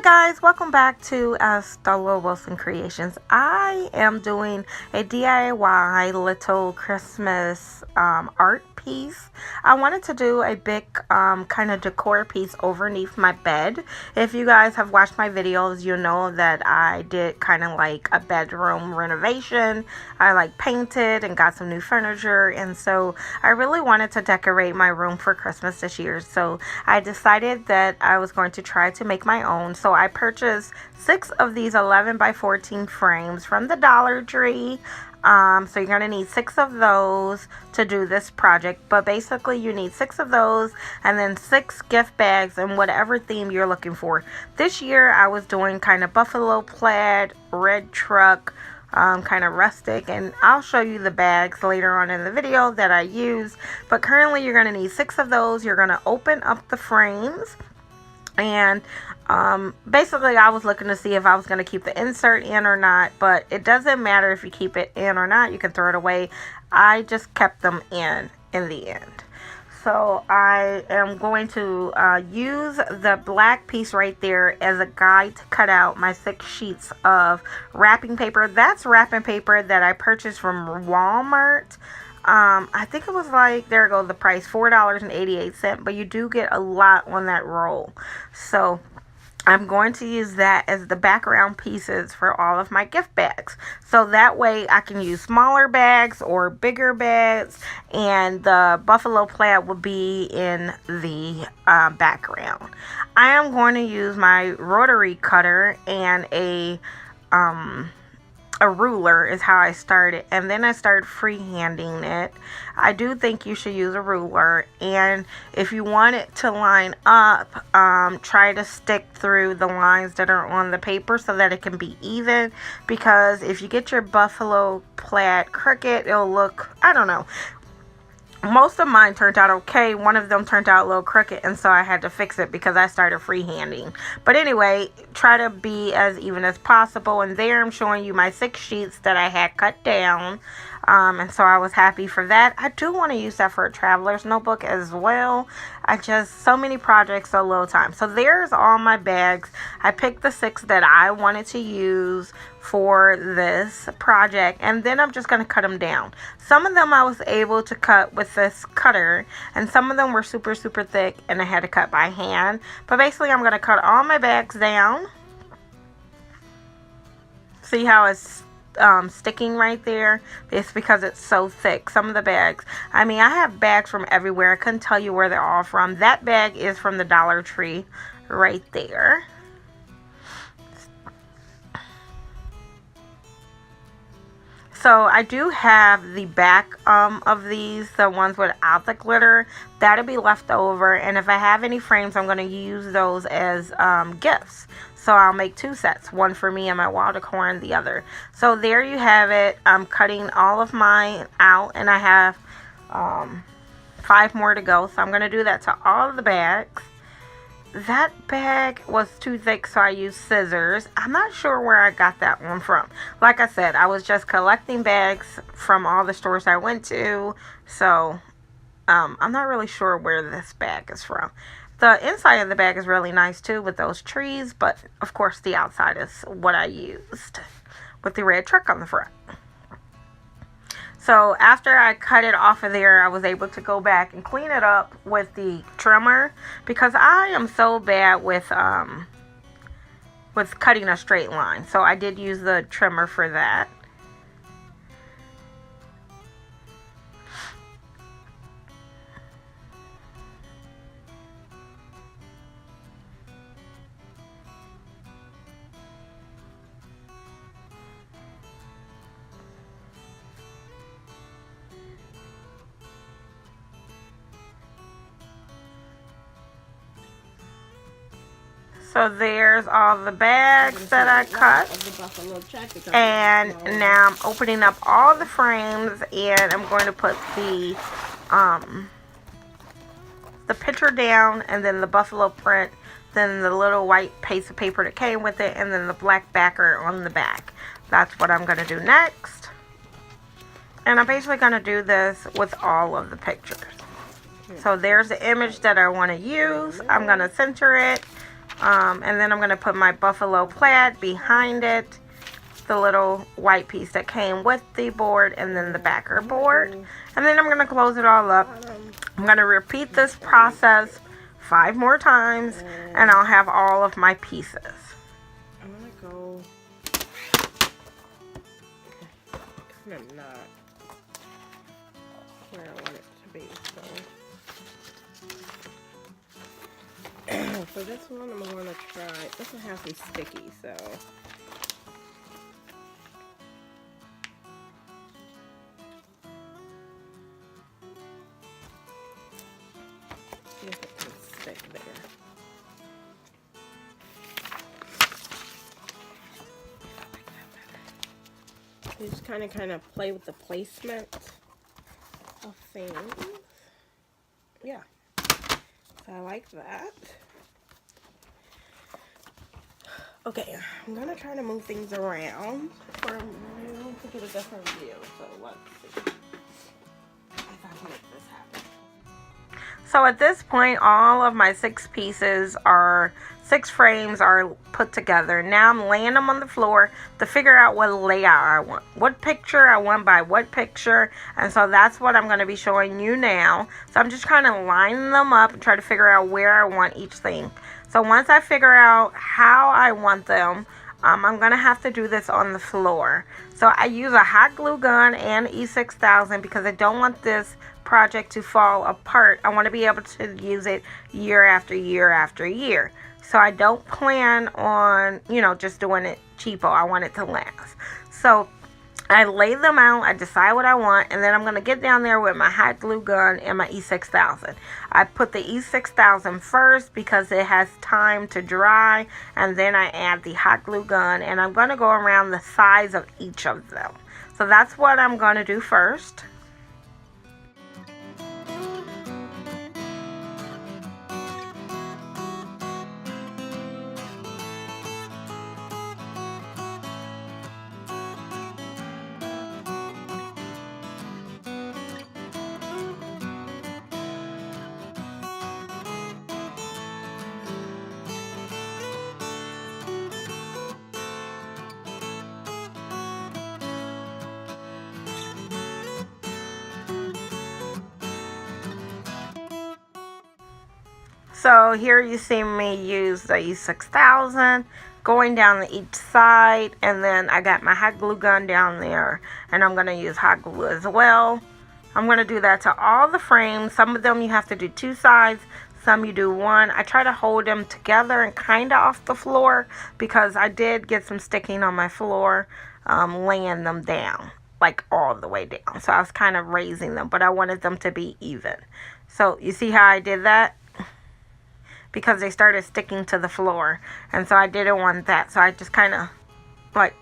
Guys, welcome back to Stella Wilson Creations. I am doing a DIY little Christmas art piece. I wanted to do a big kind of decor piece underneath my bed. If you guys have watched my videos, you know that I did kind of like a bedroom renovation. I like painted and got some new furniture, and so I really wanted to decorate my room for Christmas this year. So I decided that I was going to try to make my own. So I purchased 6 of these 11 by 14 frames from the Dollar Tree. So you're going to need 6 of those to do this project. But basically you need 6 of those and then 6 gift bags and whatever theme you're looking for. This year I was doing kind of buffalo plaid, red truck, kind of rustic, and I'll show you the bags later on in the video that I use. But currently you're going to need 6 of those. You're going to open up the frames. And basically I was looking to see if I was going to keep the insert in or not, but it doesn't matter if you keep it in or not. You can throw it away. I just kept them in the end. So I am going to use the black piece right there as a guide to cut out my 6 sheets of wrapping paper. That's wrapping paper that I purchased from Walmart. I think it was like, there you go, the price, $4.88, but you do get a lot on that roll. So I'm going to use that as the background pieces for all of my gift bags. So that way I can use smaller bags or bigger bags, and the buffalo plaid will be in the background. I am going to use my rotary cutter and a ruler is how I started, and then I started freehanding it. I do think you should use a ruler, and if you want it to line up, try to stick through the lines that are on the paper so that it can be even, because if you get your buffalo plaid crooked, it'll look, I don't know. Most of mine turned out okay. One of them turned out a little crooked, and so I had to fix it because I started freehanding. But anyway, try to be as even as possible. And there I'm showing you my 6 sheets that I had cut down. And so I was happy for that. I do want to use that for a traveler's notebook as well. So many projects, so little time. So there's all my bags. I picked the 6 that I wanted to use for this project, and then I'm just going to cut them down. Some of them I was able to cut with this cutter, and some of them were super thick and I had to cut by hand. But basically I'm going to cut all my bags down. See how it's sticking right there? It's because it's so thick. Some of the bags, I mean, I have bags from everywhere. I couldn't tell you where they're all from. That bag is from the Dollar Tree right there. So I do have the back of these, the ones without the glitter. That'll be left over, and if I have any frames, I'm going to use those as gifts. So I'll make 2 sets, one for me and my wall decor and the other. So there you have it. I'm cutting all of mine out, and I have 5 more to go. So I'm going to do that to all of the bags. That bag was too thick, so I used scissors. I'm not sure where I got that one from. Like I said, I was just collecting bags from all the stores I went to. So I'm not really sure where this bag is from. The inside of the bag is really nice too with those trees, but of course the outside is what I used with the red truck on the front. So after I cut it off of there, I was able to go back and clean it up with the trimmer, because I am so bad with cutting a straight line. So I did use the trimmer for that. So there's all the bags that I cut, and now I'm opening up all the frames, and I'm going to put the picture down, and then the buffalo print, then the little white piece of paper that came with it, and then the black backer on the back. That's what I'm going to do next. And I'm basically going to do this with all of the pictures. So there's the image that I want to use. I'm going to center it. And then I'm going to put my buffalo plaid behind it, the little white piece that came with the board, and then the backer board. And then I'm going to close it all up. I'm going to repeat this process 5 more times, and I'll have all of my pieces. I'm going to go kind of not where I want it to be. So, for this one, I'm going to try, this one has some sticky, so. See if it can stick there. You just kind of play with the placement of things. Yeah, so I like that. Okay, I'm gonna try to move things around for to get a different view. So let's see if I can make this happen. So at this point, all of my 6 frames are put together. Now I'm laying them on the floor to figure out what layout I want, what picture I want by what picture, and so that's what I'm going to be showing you now. So I'm just kind of lining them up and try to figure out where I want each thing. So once I figure out how I want them, I'm going to have to do this on the floor. So I use a hot glue gun and E6000 because I don't want this project to fall apart. I want to be able to use it year after year after year. So I don't plan on, just doing it cheapo. I want it to last. So I lay them out, I decide what I want, and then I'm going to get down there with my hot glue gun and my E6000. I put the E6000 first because it has time to dry, and then I add the hot glue gun, and I'm going to go around the sides of each of them. So that's what I'm going to do first. So here you see me use the E6000 going down each side, and then I got my hot glue gun down there, and I'm going to use hot glue as well. I'm going to do that to all the frames. Some of them you have to do 2 sides, some you do 1. I try to hold them together and kind of off the floor because I did get some sticking on my floor laying them down, like all the way down. So I was kind of raising them, but I wanted them to be even. So you see how I did that? Because they started sticking to the floor, and so I didn't want that, so I just kind of like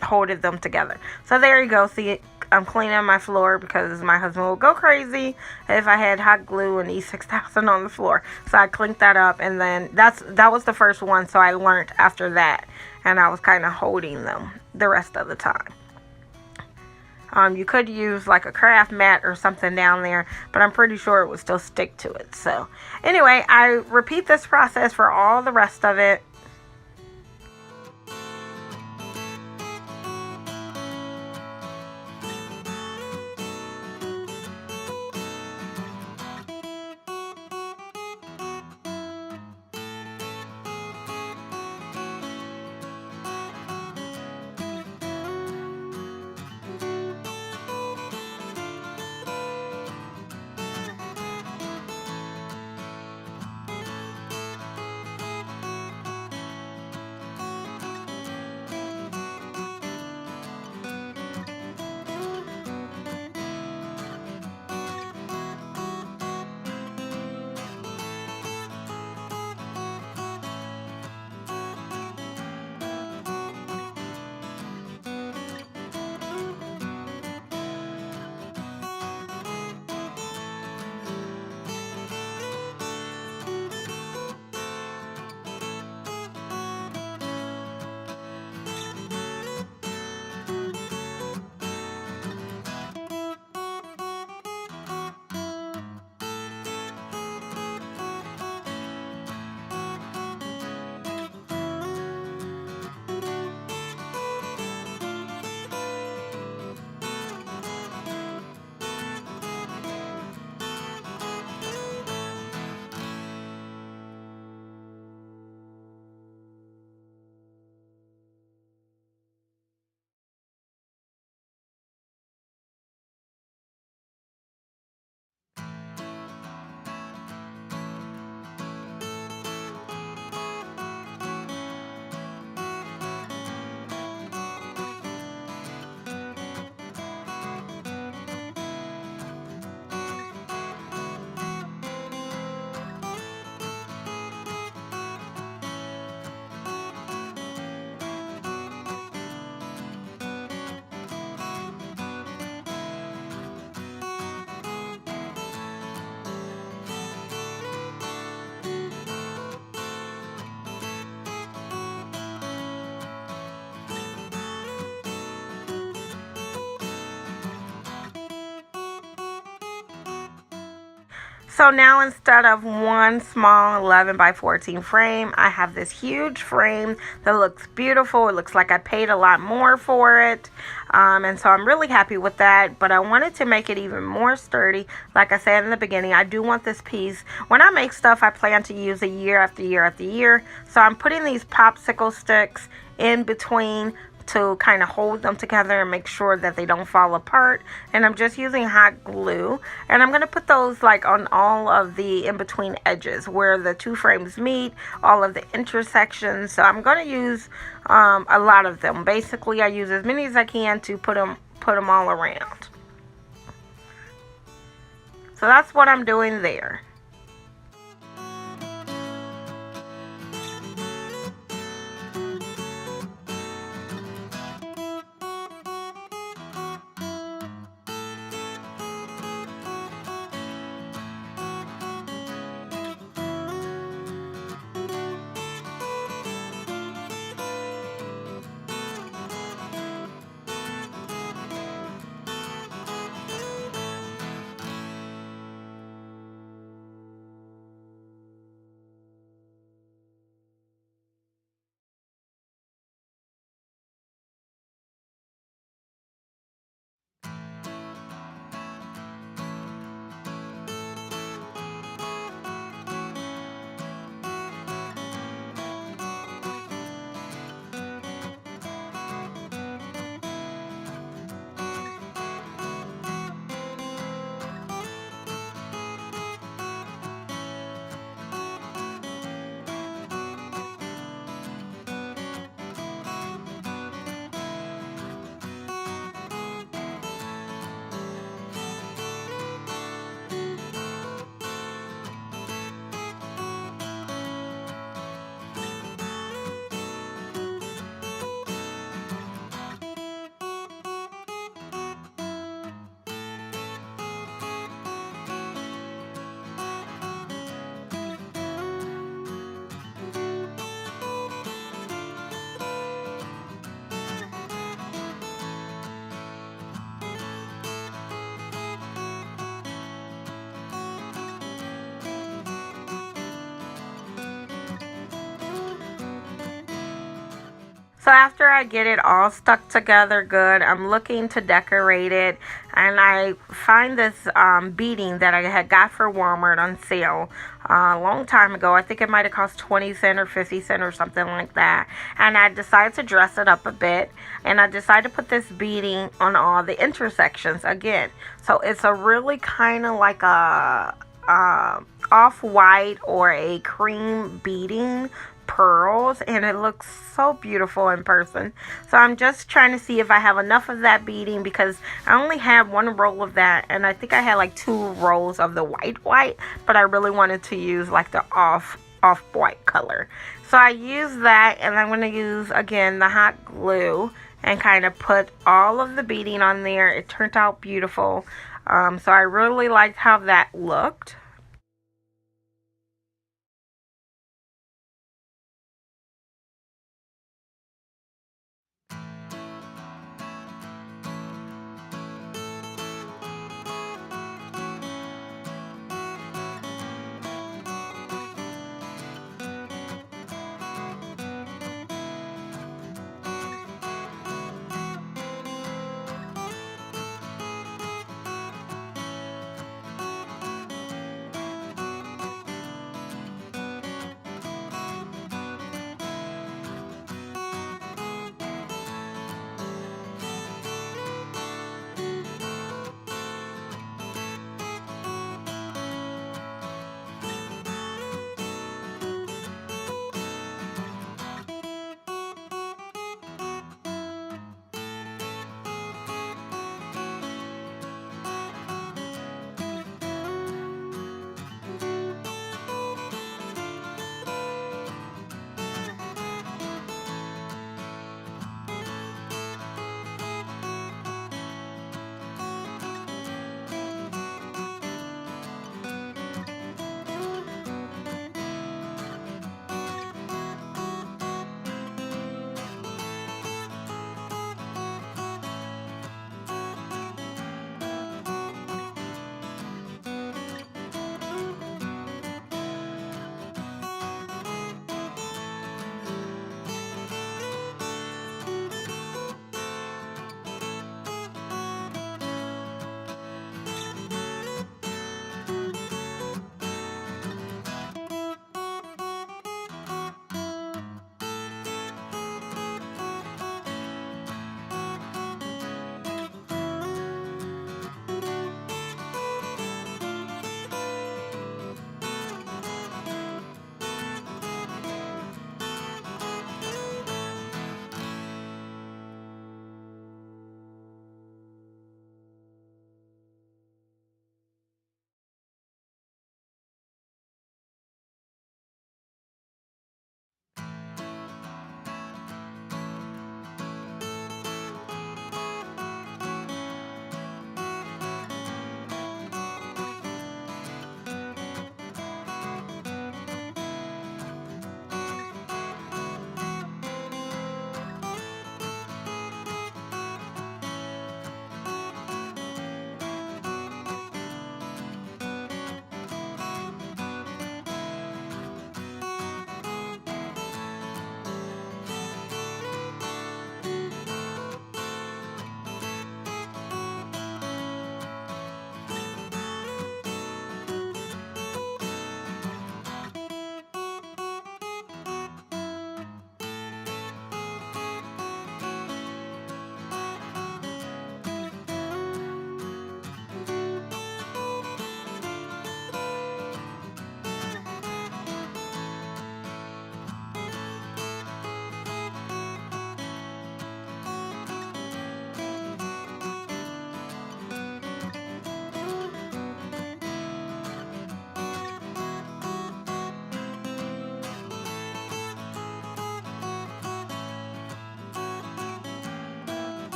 holded them together. So there you go. See, I'm cleaning my floor because my husband will go crazy if I had hot glue and E6000 on the floor. So I cleaned that up, and then that was the first one, so I learned after that, and I was kind of holding them the rest of the time. You could use like a craft mat or something down there, but I'm pretty sure it would still stick to it. So anyway, I repeat this process for all the rest of it. So now instead of one small 11 by 14 frame, I have this huge frame that looks beautiful. It looks like I paid a lot more for it. And so I'm really happy with that. But I wanted to make it even more sturdy. Like I said in the beginning, I do want this piece. When I make stuff, I plan to use it year after year after year. So I'm putting these popsicle sticks in between to kind of hold them together and make sure that they don't fall apart. And I'm just using hot glue, and I'm going to put those like on all of the in between edges where the two frames meet, all of the intersections. So I'm going to use a lot of them. Basically, I use as many as I can to put them all around. So that's what I'm doing there. So after I get it all stuck together good, I'm looking to decorate it, and I find this beading that I had got for Walmart on sale a long time ago. I think it might have cost 20 cents or 50 cents or something like that. And I decided to dress it up a bit, and I decided to put this beading on all the intersections again. So it's a really kind of like a off-white or a cream beading pearls, and it looks so beautiful in person. So I'm just trying to see if I have enough of that beading, because I only had one roll of that, and I think I had like 2 rolls of the white, but I really wanted to use like the off-white color. So I use that, and I'm going to use again the hot glue and kind of put all of the beading on there. It turned out beautiful. So I really liked how that looked.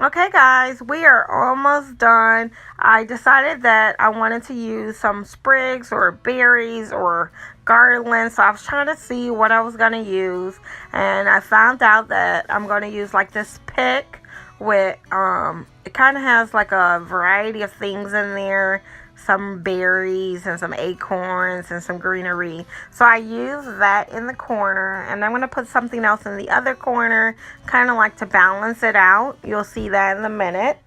Okay, guys, we are almost done. I decided that I wanted to use some sprigs or berries or garland, so I was trying to see what I was going to use, and I found out that I'm going to use like this pick with, it kind of has like a variety of things in there, some berries and some acorns and some greenery. So I use that in the corner, and I'm going to put something else in the other corner, kind of like to balance it out. You'll see that in a minute.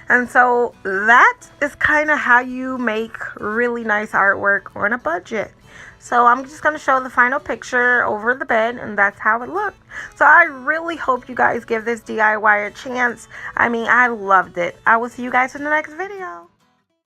And so that is kind of how you make really nice artwork on a budget. So I'm just going to show the final picture over the bed, and that's how it looked. So I really hope you guys give this DIY a chance. I mean, I loved it. I will see you guys in the next video.